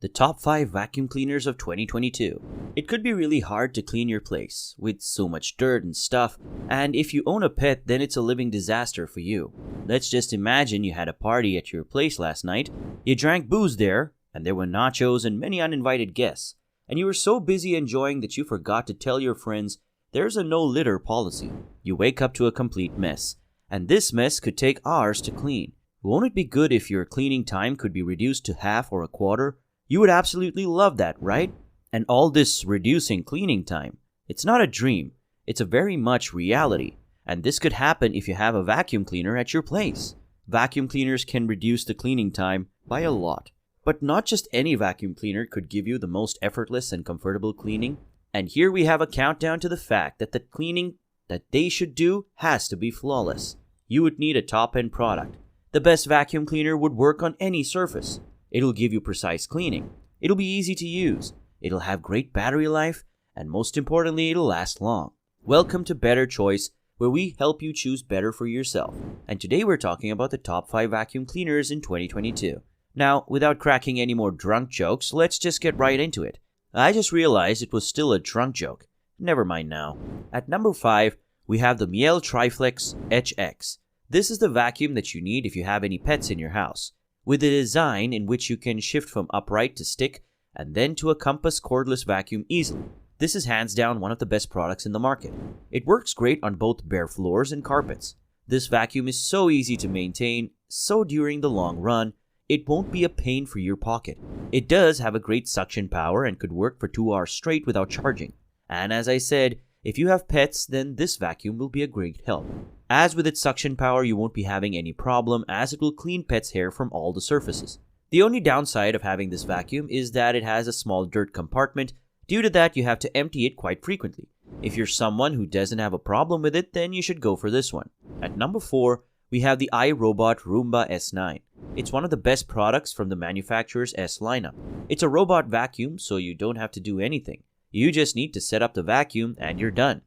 the top 5 vacuum cleaners of 2022. It could be really hard to clean your place with so much dirt and stuff, and if you own a pet, then it's a living disaster for you. Let's just imagine you had a party at your place last night, you drank booze there, and there were nachos and many uninvited guests, and you were so busy enjoying that you forgot to tell your friends there's a no litter policy. You wake up to a complete mess, and this mess could take hours to clean. Won't it be good if your cleaning time could be reduced to half or a quarter? You would absolutely love that, right? And all this reducing cleaning time, it's not a dream, it's a very much reality. And this could happen if you have a vacuum cleaner at your place. Vacuum cleaners can reduce the cleaning time by a lot. But not just any vacuum cleaner could give you the most effortless and comfortable cleaning. And here we have a countdown to the fact that the cleaning that they should do has to be flawless. You would need a top-end product. The best vacuum cleaner would work on any surface. It'll give you precise cleaning. It'll be easy to use. It'll have great battery life. And most importantly, it'll last long. Welcome to Better Choice, where we help you choose better for yourself. And today we're talking about the top 5 vacuum cleaners in 2022. Now, without cracking any more drunk jokes, let's just get right into it. I just realized it was still a drunk joke. Never mind now. At number 5, we have the MIELE TRIFLEX HX. This is the vacuum that you need if you have any pets in your house, with a design in which you can shift from upright to stick and then to a compass cordless vacuum easily. This is hands down one of the best products in the market. It works great on both bare floors and carpets. This vacuum is so easy to maintain, so during the long run, it won't be a pain for your pocket. It does have a great suction power and could work for 2 hours straight without charging. And as I said, if you have pets, then this vacuum will be a great help. As with its suction power, you won't be having any problem as it will clean pets' hair from all the surfaces. The only downside of having this vacuum is that it has a small dirt compartment. Due to that, you have to empty it quite frequently. If you're someone who doesn't have a problem with it, then you should go for this one. At number 4, we have the iRobot ROOMBA S9. It's one of the best products from the manufacturer's S lineup. It's a robot vacuum, so you don't have to do anything. You just need to set up the vacuum and you're done.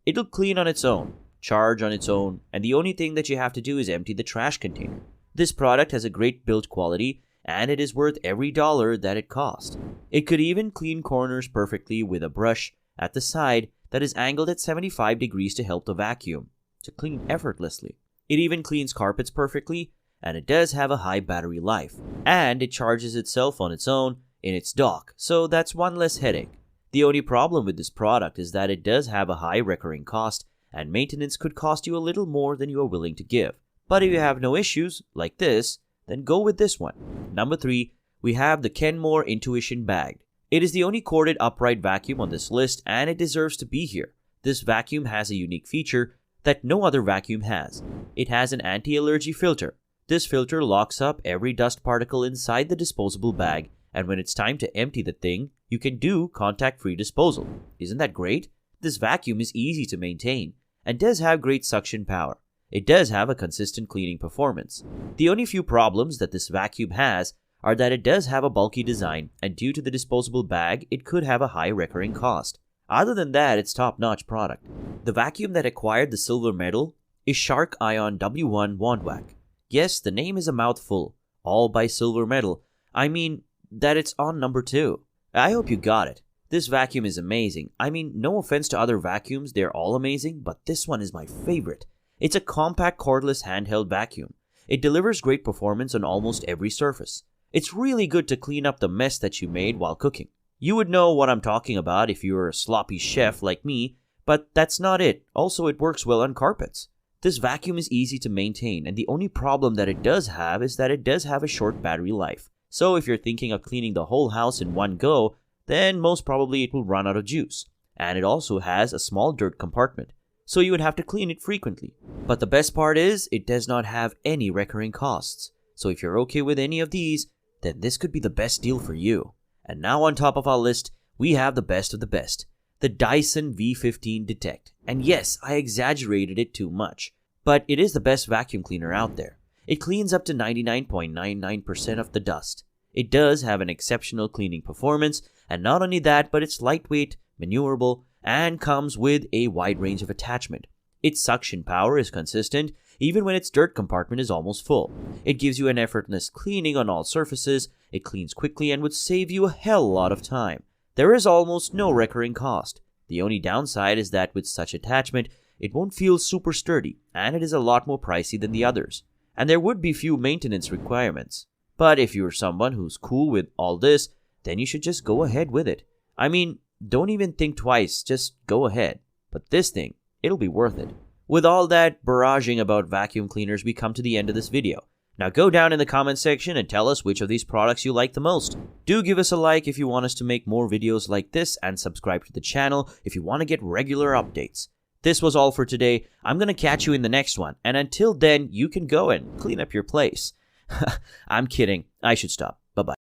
It'll clean on its own, charge on its own, and the only thing that you have to do is empty the trash container. This product has a great build quality, and it is worth every dollar that it cost. It could even clean corners perfectly with a brush at the side that is angled at 75 degrees to help the vacuum to clean effortlessly. It even cleans carpets perfectly, and it does have a high battery life. And it charges itself on its own in its dock, so that's one less headache. The only problem with this product is that it does have a high recurring cost, and maintenance could cost you a little more than you are willing to give. But if you have no issues, like this, then go with this one. Number 3, we have the KENMORE Intuition Bagged. It is the only corded upright vacuum on this list, and it deserves to be here. This vacuum has a unique feature that no other vacuum has. It has an anti-allergy filter. This filter locks up every dust particle inside the disposable bag, and when it's time to empty the thing, you can do contact-free disposal. Isn't that great? This vacuum is easy to maintain and does have great suction power. It does have a consistent cleaning performance. The only few problems that this vacuum has are that it does have a bulky design, and due to the disposable bag, it could have a high recurring cost. Other than that, it's top-notch product. The vacuum that acquired the silver medal is Shark Ion W1 WANDWAC. Yes, the name is a mouthful, all by silver medal. I mean that it's on number 2. I hope you got it. This vacuum is amazing. I mean, no offense to other vacuums, they're all amazing, but this one is my favorite. It's a compact cordless handheld vacuum. It delivers great performance on almost every surface. It's really good to clean up the mess that you made while cooking. You would know what I'm talking about if you're a sloppy chef like me, but that's not it. Also, it works well on carpets. This vacuum is easy to maintain, and the only problem that it does have is that it does have a short battery life. So if you're thinking of cleaning the whole house in one go, then most probably it will run out of juice. And it also has a small dirt compartment, so you would have to clean it frequently. But the best part is, it does not have any recurring costs. So if you're okay with any of these, then this could be the best deal for you. And now on top of our list, we have the best of the best, the DYSON V15 Detect. And yes, I exaggerated it too much, but it is the best vacuum cleaner out there. It cleans up to 99.99% of the dust. It does have an exceptional cleaning performance, and not only that, but it's lightweight, maneuverable, and comes with a wide range of attachment. Its suction power is consistent, even when its dirt compartment is almost full. It gives you an effortless cleaning on all surfaces. It cleans quickly and would save you a hell lot of time. There is almost no recurring cost. The only downside is that with such attachment, it won't feel super sturdy, and it is a lot more pricey than the others. And there would be few maintenance requirements. But if you're someone who's cool with all this, then you should just go ahead with it. I mean, don't even think twice, just go ahead. But this thing, it'll be worth it. With all that barraging about vacuum cleaners, we come to the end of this video. Now go down in the comment section and tell us which of these products you like the most. Do give us a like if you want us to make more videos like this, and subscribe to the channel if you want to get regular updates. This was all for today. I'm going to catch you in the next one, and until then, you can go and clean up your place. I'm kidding. I should stop. Bye-bye.